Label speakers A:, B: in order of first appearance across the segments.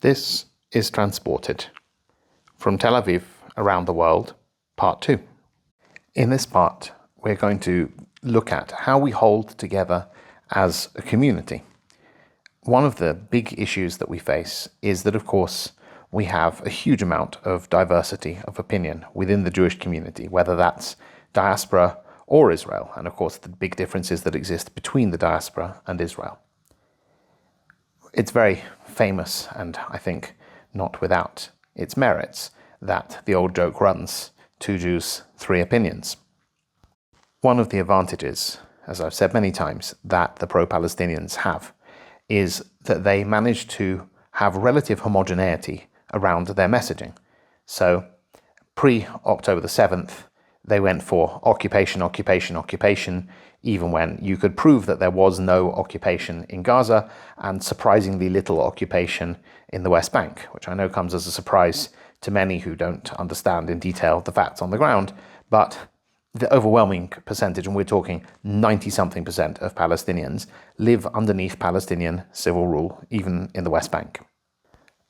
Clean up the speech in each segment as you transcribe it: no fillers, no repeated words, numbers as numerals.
A: This is Transported from Tel Aviv around the world, part 2. In this part, we're going to look at how we hold together as a community. One of the big issues that we face is that, of course, we have a huge amount of diversity of opinion within the Jewish community, whether that's diaspora or Israel, and of course the big differences that exist between the diaspora and Israel. It's very famous, and I think not without its merits, that the old joke runs, 2 Jews, 3 opinions. One of the advantages, as I've said many times, that the pro-Palestinians have is that they manage to have relative homogeneity around their messaging. So pre-October the 7th, they went for occupation, occupation, occupation, even when you could prove that there was no occupation in Gaza and surprisingly little occupation in the West Bank, which I know comes as a surprise to many who don't understand in detail the facts on the ground, but the overwhelming percentage, and we're talking 90-something% of Palestinians, live underneath Palestinian civil rule, even in the West Bank.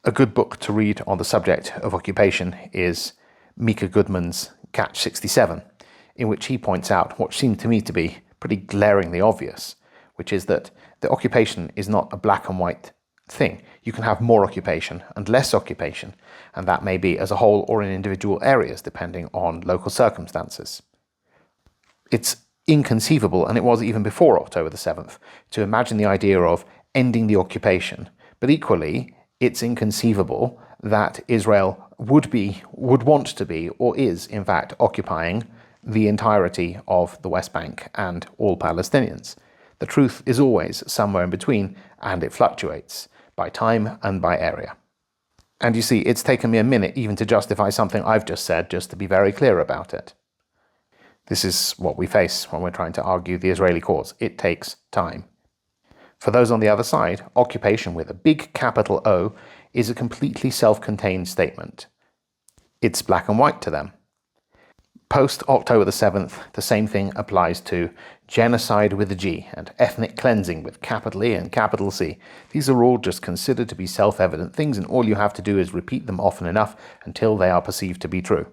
A: A good book to read on the subject of occupation is Mika Goodman's Catch 67, in which he points out what seemed to me to be pretty glaringly obvious, which is that the occupation is not a black and white thing. You can have more occupation and less occupation, and that may be as a whole or in individual areas, depending on local circumstances. It's inconceivable, and it was even before October the 7th, to imagine the idea of ending the occupation, but equally, it's inconceivable that Israel would want to be, or is in fact occupying the entirety of the West Bank and all Palestinians. The truth is always somewhere in between, and it fluctuates by time and by area. And you see, it's taken me a minute even to justify something I've just said, just to be very clear about it. This is what we face when we're trying to argue the Israeli cause. It takes time. For those on the other side, occupation with a big capital O is a completely self-contained statement. It's black and white to them. Post-October the 7th, the same thing applies to genocide with a G and ethnic cleansing with capital E and capital C. These are all just considered to be self-evident things, and all you have to do is repeat them often enough until they are perceived to be true.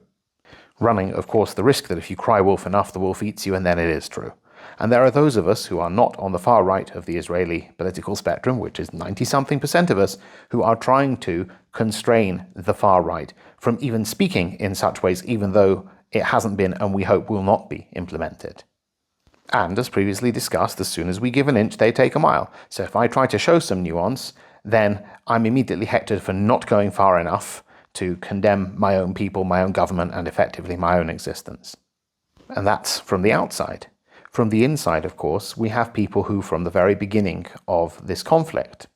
A: Running, of course, the risk that if you cry wolf enough, the wolf eats you, and then it is true. And there are those of us who are not on the far right of the Israeli political spectrum, which is 90-something% of us, who are trying to constrain the far right from even speaking in such ways, even though it hasn't been, and we hope will not be, implemented. And as previously discussed, as soon as we give an inch, they take a mile. So if I try to show some nuance, then I'm immediately hectored for not going far enough to condemn my own people, my own government, and effectively my own existence. And that's from the outside. From the inside, of course, we have people who, from the very beginning of this conflict,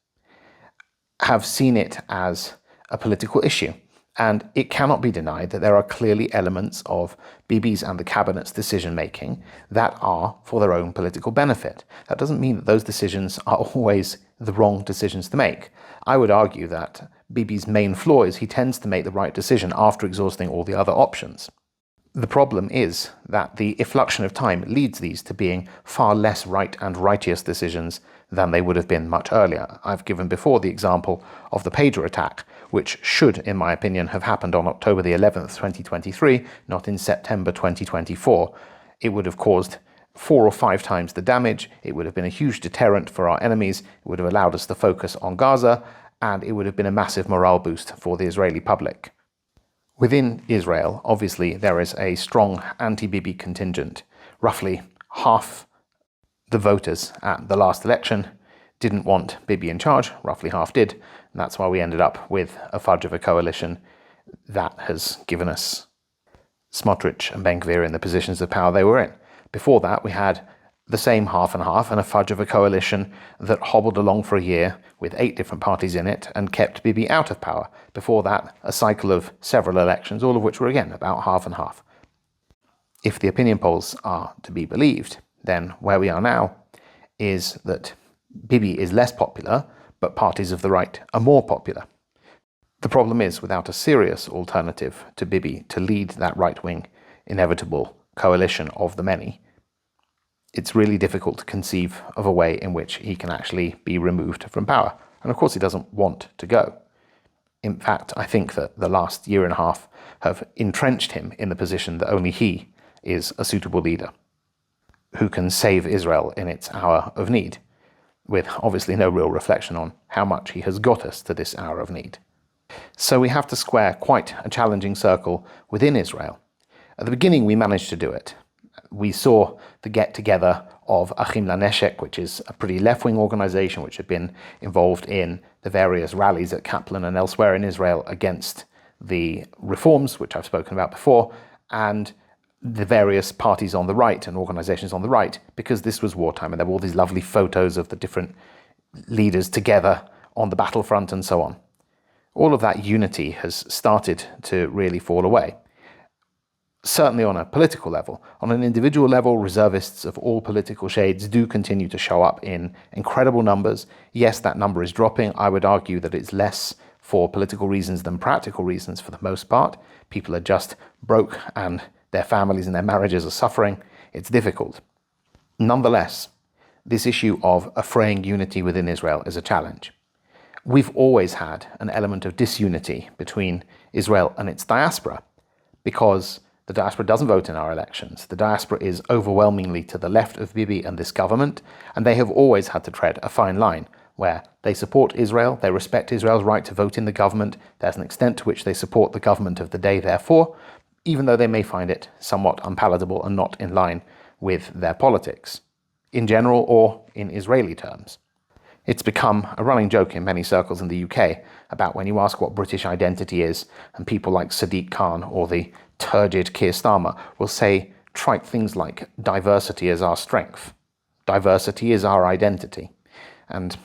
A: have seen it as a political issue. And it cannot be denied that there are clearly elements of Bibi's and the cabinet's decision-making that are for their own political benefit. That doesn't mean that those decisions are always the wrong decisions to make. I would argue that Bibi's main flaw is he tends to make the right decision after exhausting all the other options. The problem is that the effluxion of time leads these to being far less right and righteous decisions than they would have been much earlier. I've given before the example of the pager attack, which should, in my opinion, have happened on October the 11th, 2023, not in September 2024. It would have caused 4 or 5 times the damage, it would have been a huge deterrent for our enemies, it would have allowed us to focus on Gaza, and it would have been a massive morale boost for the Israeli public. Within Israel, obviously, there is a strong anti-Bibi contingent. Roughly half the voters at the last election didn't want Bibi in charge, roughly half did, and that's why we ended up with a fudge of a coalition that has given us Smotrich and Ben-Gvir in the positions of power they were in. Before that, we had the same half and half and a fudge of a coalition that hobbled along for a year with 8 different parties in it and kept Bibi out of power. Before that, a cycle of several elections, all of which were again about half and half. If the opinion polls are to be believed, then where we are now is that Bibi is less popular, but parties of the right are more popular. The problem is, without a serious alternative to Bibi to lead that right-wing inevitable coalition of the many, it's really difficult to conceive of a way in which he can actually be removed from power. And of course he doesn't want to go. In fact, I think that the last year and a half have entrenched him in the position that only he is a suitable leader who can save Israel in its hour of need, with obviously no real reflection on how much he has got us to this hour of need. So we have to square quite a challenging circle within Israel. At the beginning, we managed to do it. We saw the get-together of Achim Laneshek, which is a pretty left-wing organization which had been involved in the various rallies at Kaplan and elsewhere in Israel against the reforms, which I've spoken about before, and the various parties on the right and organizations on the right, because this was wartime and there were all these lovely photos of the different leaders together on the battlefront and so on. All of that unity has started to really fall away. Certainly on a political level. On an individual level, reservists of all political shades do continue to show up in incredible numbers. Yes, that number is dropping. I would argue that it's less for political reasons than practical reasons for the most part. People are just broke and their families and their marriages are suffering. It's difficult. Nonetheless, this issue of a fraying unity within Israel is a challenge. We've always had an element of disunity between Israel and its diaspora because the diaspora doesn't vote in our elections. The diaspora is overwhelmingly to the left of Bibi and this government, and they have always had to tread a fine line where they support Israel, they respect Israel's right to vote in the government. There's an extent to which they support the government of the day, therefore, even though they may find it somewhat unpalatable and not in line with their politics, in general or in Israeli terms. It's become a running joke in many circles in the UK about when you ask what British identity is, and people like Sadiq Khan or the turgid Keir Starmer will say trite things like diversity is our strength, diversity is our identity, and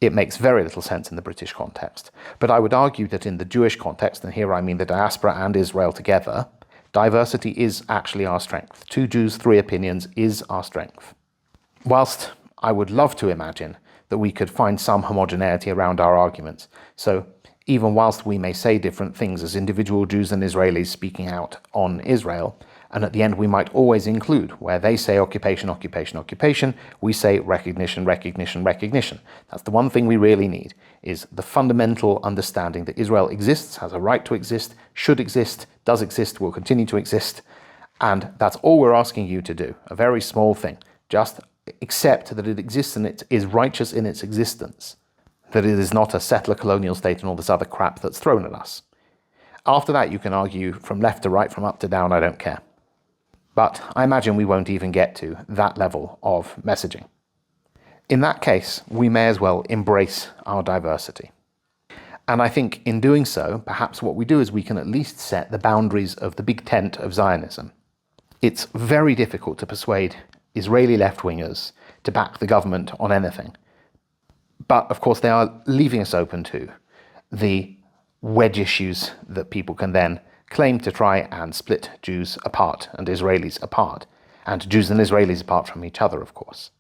A: it makes very little sense in the British context. But I would argue that in the Jewish context, and here I mean the diaspora and Israel together, diversity is actually our strength. 2 Jews, 3 opinions is our strength. Whilst I would love to imagine that we could find some homogeneity around our arguments, so even whilst we may say different things as individual Jews and Israelis speaking out on Israel, and at the end we might always include, where they say occupation, occupation, occupation, we say recognition, recognition, recognition. That's the one thing we really need, is the fundamental understanding that Israel exists, has a right to exist, should exist, does exist, will continue to exist, and that's all we're asking you to do, a very small thing. Just accept that it exists and it is righteous in its existence, that it is not a settler colonial state and all this other crap that's thrown at us. After that, you can argue from left to right, from up to down, I don't care. But I imagine we won't even get to that level of messaging. In that case, we may as well embrace our diversity. And I think in doing so, perhaps what we do is we can at least set the boundaries of the big tent of Zionism. It's very difficult to persuade Israeli left-wingers to back the government on anything. But, of course, they are leaving us open to the wedge issues that people can then claim to try and split Jews apart and Israelis apart, and Jews and Israelis apart from each other, of course.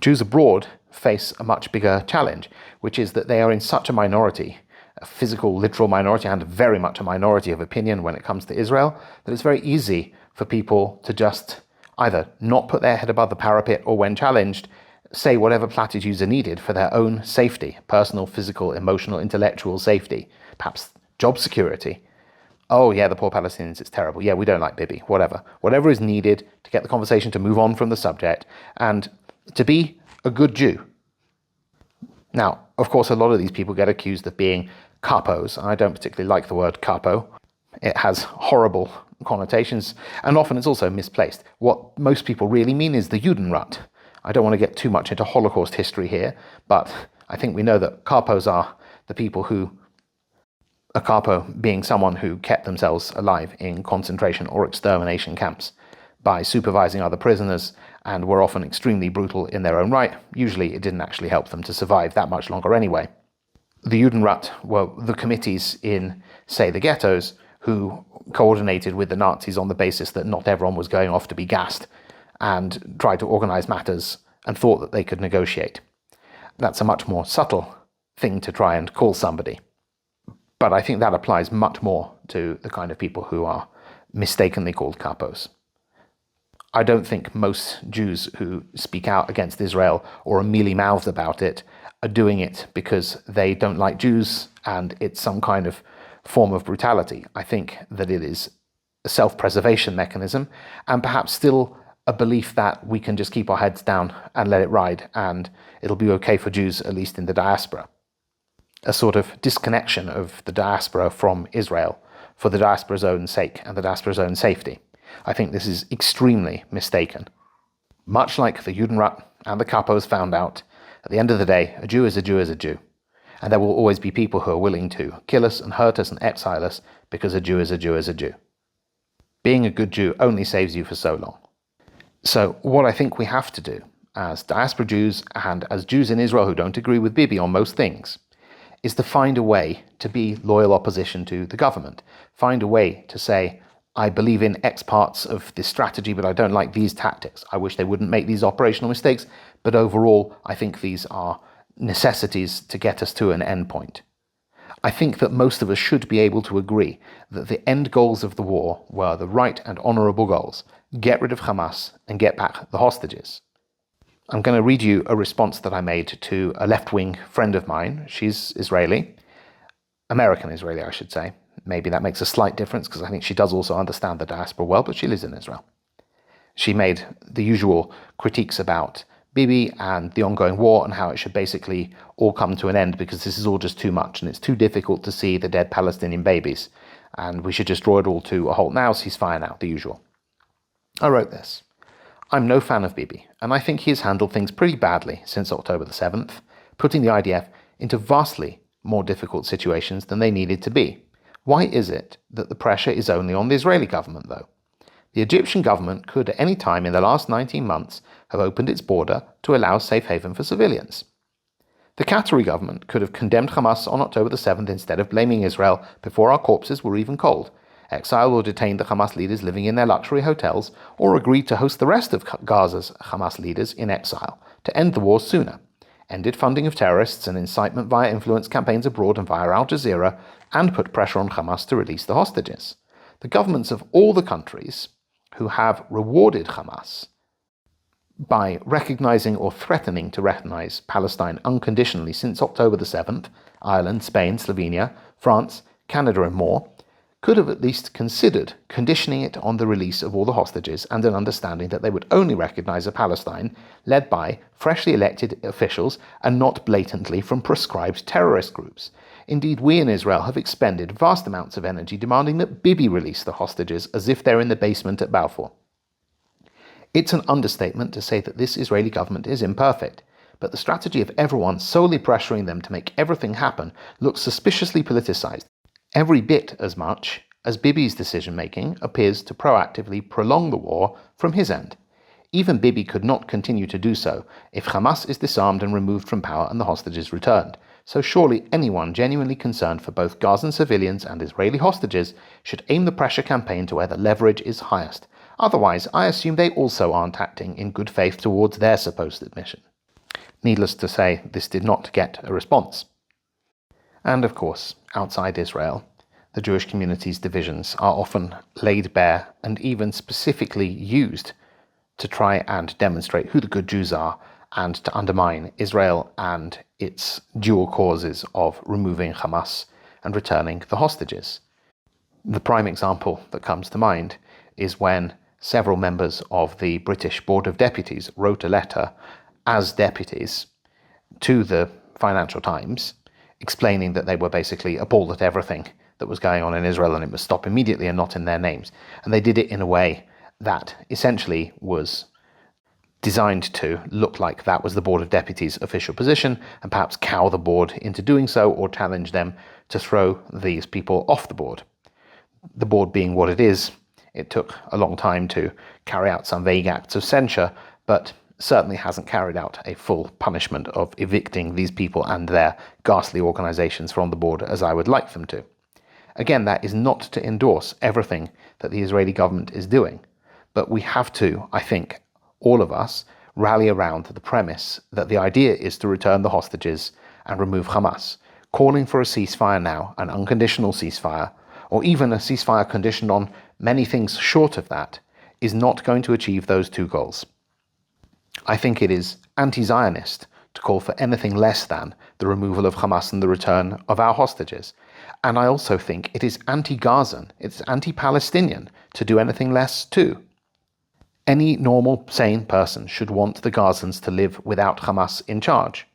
A: Jews abroad face a much bigger challenge, which is that they are in such a minority, a physical, literal minority, and very much a minority of opinion when it comes to Israel, that it's very easy for people to just either not put their head above the parapet or, when challenged, say whatever platitudes are needed for their own safety, personal, physical, emotional, intellectual safety, perhaps job security. Oh yeah, the poor Palestinians, it's terrible. Yeah, we don't like Bibi, whatever. Whatever is needed to get the conversation to move on from the subject and to be a good Jew. Now, of course, a lot of these people get accused of being capos. I don't particularly like the word capo. It has horrible connotations, and often it's also misplaced. What most people really mean is the Judenrat. I don't want to get too much into Holocaust history here, but I think we know that capos are the people who, a capo being someone who kept themselves alive in concentration or extermination camps by supervising other prisoners, and were often extremely brutal in their own right. Usually it didn't actually help them to survive that much longer anyway. The Judenrat were the committees in, say, the ghettos, who coordinated with the Nazis on the basis that not everyone was going off to be gassed, and tried to organize matters and thought that they could negotiate. That's a much more subtle thing to try and call somebody. But I think that applies much more to the kind of people who are mistakenly called capos. I don't think most Jews who speak out against Israel or are mealy-mouthed about it are doing it because they don't like Jews and it's some kind of form of brutality. I think that it is a self-preservation mechanism and perhaps still a belief that we can just keep our heads down and let it ride and it'll be okay for Jews, at least in the diaspora. A sort of disconnection of the diaspora from Israel for the diaspora's own sake and the diaspora's own safety. I think this is extremely mistaken. Much like the Judenrat and the Kapos found out, at the end of the day, a Jew is a Jew is a Jew. And there will always be people who are willing to kill us and hurt us and exile us because a Jew is a Jew is a Jew. Being a good Jew only saves you for so long. So what I think we have to do, as diaspora Jews and as Jews in Israel who don't agree with Bibi on most things, is to find a way to be loyal opposition to the government. Find a way to say, I believe in X parts of this strategy, but I don't like these tactics. I wish they wouldn't make these operational mistakes, but overall, I think these are necessities to get us to an end point. I think that most of us should be able to agree that the end goals of the war were the right and honourable goals. Get rid of Hamas and get back the hostages. I'm going to read you a response that I made to a left-wing friend of mine. She's Israeli, American Israeli, I should say. Maybe that makes a slight difference because I think she does also understand the diaspora well, but she lives in Israel. She made the usual critiques about Bibi and the ongoing war and how it should basically all come to an end because this is all just too much and it's too difficult to see the dead Palestinian babies and we should just draw it all to a halt now, ceasefire now, the usual. I wrote this. I'm no fan of Bibi, and I think he has handled things pretty badly since October the 7th, putting the IDF into vastly more difficult situations than they needed to be. Why is it that the pressure is only on the Israeli government, though? The Egyptian government could at any time in the last 19 months have opened its border to allow safe haven for civilians. The Qatari government could have condemned Hamas on October the 7th instead of blaming Israel before our corpses were even cold, exiled or detained the Hamas leaders living in their luxury hotels, or agreed to host the rest of Gaza's Hamas leaders in exile to end the war sooner, ended funding of terrorists and incitement via influence campaigns abroad and via Al Jazeera, and put pressure on Hamas to release the hostages. The governments of all the countries who have rewarded Hamas by recognizing or threatening to recognize Palestine unconditionally since October the 7th, Ireland, Spain, Slovenia, France, Canada and more, could have at least considered conditioning it on the release of all the hostages and an understanding that they would only recognize a Palestine led by freshly elected officials and not blatantly from proscribed terrorist groups. Indeed, we in Israel have expended vast amounts of energy demanding that Bibi release the hostages as if they're in the basement at Balfour. It's an understatement to say that this Israeli government is imperfect, but the strategy of everyone solely pressuring them to make everything happen looks suspiciously politicized. Every bit as much as Bibi's decision-making appears to proactively prolong the war from his end. Even Bibi could not continue to do so if Hamas is disarmed and removed from power and the hostages returned. So surely anyone genuinely concerned for both Gazan civilians and Israeli hostages should aim the pressure campaign to where the leverage is highest. Otherwise, I assume they also aren't acting in good faith towards their supposed admission. Needless to say, this did not get a response. And of course, outside Israel, the Jewish community's divisions are often laid bare and even specifically used to try and demonstrate who the good Jews are and to undermine Israel and its dual causes of removing Hamas and returning the hostages. The prime example that comes to mind is when several members of the British Board of Deputies wrote a letter as deputies to the Financial Times explaining that they were basically appalled at everything that was going on in Israel and it must stop immediately and not in their names. And they did it in a way that essentially was designed to look like that was the Board of Deputies' official position and perhaps cow the board into doing so or challenge them to throw these people off the board. The board being what it is, it took a long time to carry out some vague acts of censure, but certainly hasn't carried out a full punishment of evicting these people and their ghastly organizations from the board as I would like them to. Again, that is not to endorse everything that the Israeli government is doing, but we have to, I think, all of us, rally around the premise that the idea is to return the hostages and remove Hamas. Calling for a ceasefire now, an unconditional ceasefire, or even a ceasefire conditioned on many things short of that, is not going to achieve those two goals. I think it is anti-Zionist to call for anything less than the removal of Hamas and the return of our hostages. And I also think it is anti-Gazan, it's anti-Palestinian to do anything less too. Any normal, sane person should want the Gazans to live without Hamas in charge.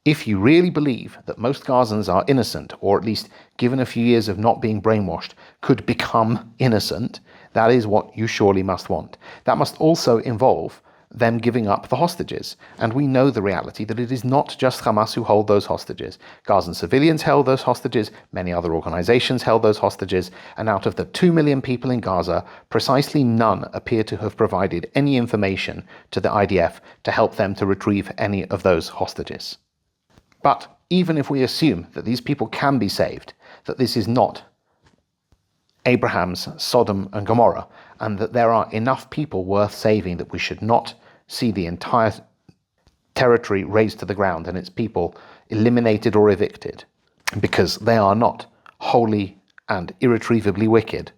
A: If you really believe that most Gazans are innocent, or at least given a few years of not being brainwashed, could become innocent, that is what you surely must want. That must also involve them giving up the hostages. And we know the reality that it is not just Hamas who hold those hostages. Gazan civilians held those hostages, many other organizations held those hostages, and out of the 2 million people in Gaza, precisely none appear to have provided any information to the IDF to help them to retrieve any of those hostages. But even if we assume that these people can be saved, that this is not Abraham's Sodom and Gomorrah, and that there are enough people worth saving that we should not see the entire territory razed to the ground and its people eliminated or evicted, because they are not wholly and irretrievably wicked,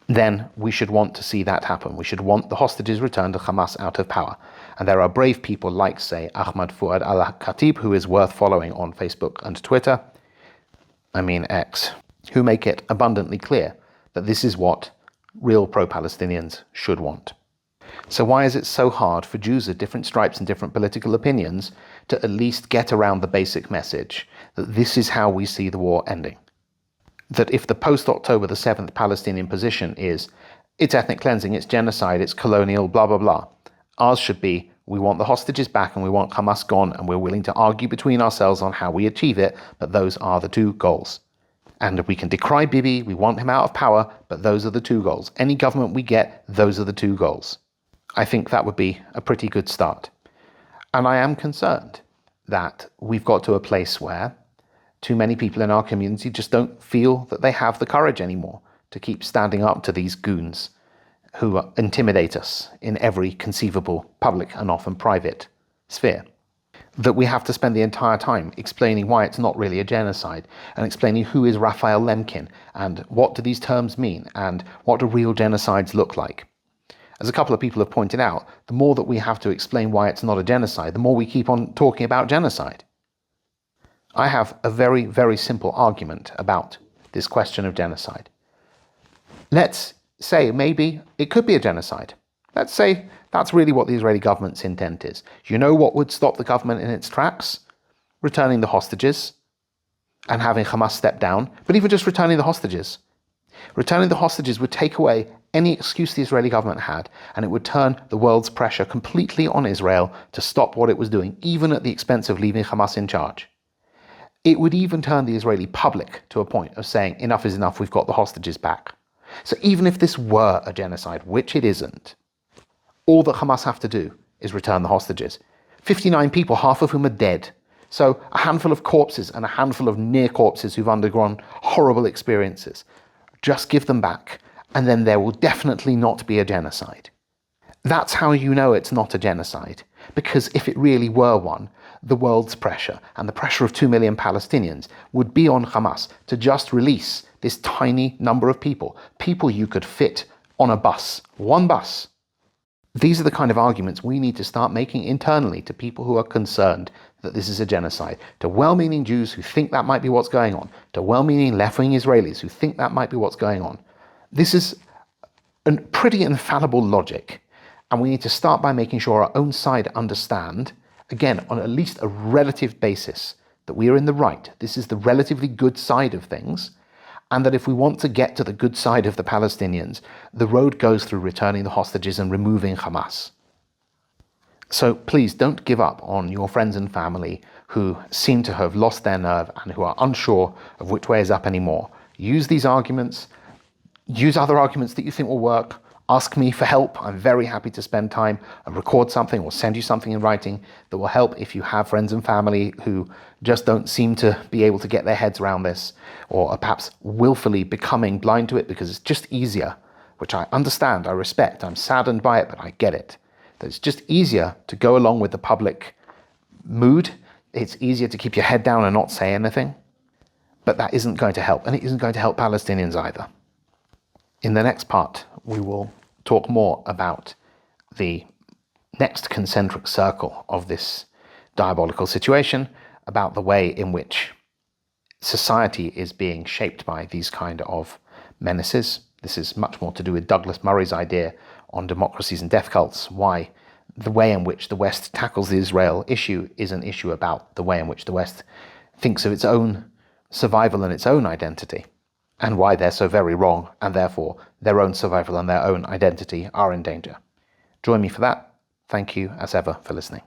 A: then we should want to see that happen. We should want the hostages returned to Hamas out of power. And there are brave people like, say, Ahmad Fuad al-Khatib, who is worth following on Facebook and Twitter, X, who make it abundantly clear that this is what real pro-Palestinians should want. So why is it so hard for Jews of different stripes and different political opinions to at least get around the basic message that this is how we see the war ending? That if the post-October the 7th Palestinian position is it's ethnic cleansing, it's genocide, it's colonial, blah, blah, blah, ours should be we want the hostages back and we want Hamas gone, and we're willing to argue between ourselves on how we achieve it, but those are the two goals. And we can decry Bibi, we want him out of power, but those are the two goals. Any government we get, those are the two goals. I think that would be a pretty good start. And I am concerned that we've got to a place where too many people in our community just don't feel that they have the courage anymore to keep standing up to these goons who intimidate us in every conceivable public and often private sphere. That we have to spend the entire time explaining why it's not really a genocide, and explaining who is Raphael Lemkin, and what do these terms mean, and what do real genocides look like. As a couple of people have pointed out, the more that we have to explain why it's not a genocide, the more we keep on talking about genocide. I have a very, very simple argument about this question of genocide. Let's say maybe it could be a genocide. Let's say that's really what the Israeli government's intent is. You know what would stop the government in its tracks? Returning the hostages and having Hamas step down, but even just returning the hostages. Returning the hostages would take away any excuse the Israeli government had, and it would turn the world's pressure completely on Israel to stop what it was doing, even at the expense of leaving Hamas in charge. It would even turn the Israeli public to a point of saying, enough is enough, we've got the hostages back. So even if this were a genocide, which it isn't, all that Hamas have to do is return the hostages. 59 people, half of whom are dead. So a handful of corpses and a handful of near corpses who've undergone horrible experiences. Just give them back, and then there will definitely not be a genocide. That's how you know it's not a genocide. Because if it really were one, the world's pressure and the pressure of 2 million Palestinians would be on Hamas to just release this tiny number of people you could fit on a bus, one bus. These are the kind of arguments we need to start making internally to people who are concerned that this is a genocide, to well-meaning Jews who think that might be what's going on, to well-meaning left-wing Israelis who think that might be what's going on. This is a pretty infallible logic, and we need to start by making sure our own side understand, again, on at least a relative basis, that we are in the right. This is the relatively good side of things, and that if we want to get to the good side of the Palestinians, the road goes through returning the hostages and removing Hamas. So please don't give up on your friends and family who seem to have lost their nerve and who are unsure of which way is up anymore. Use these arguments, use other arguments that you think will work. Ask me for help. I'm very happy to spend time and record something or send you something in writing that will help if you have friends and family who just don't seem to be able to get their heads around this, or are perhaps willfully becoming blind to it because it's just easier, which I understand, I respect, I'm saddened by it, but I get it. That it's just easier to go along with the public mood. It's easier to keep your head down and not say anything. But that isn't going to help, and it isn't going to help Palestinians either. In the next part, we will talk more about the next concentric circle of this diabolical situation, about the way in which society is being shaped by these kind of menaces. This is much more to do with Douglas Murray's idea on democracies and death cults, why the way in which the West tackles the Israel issue is an issue about the way in which the West thinks of its own survival and its own identity, and why they're so very wrong, and therefore their own survival and their own identity are in danger. Join me for that. Thank you, as ever, for listening.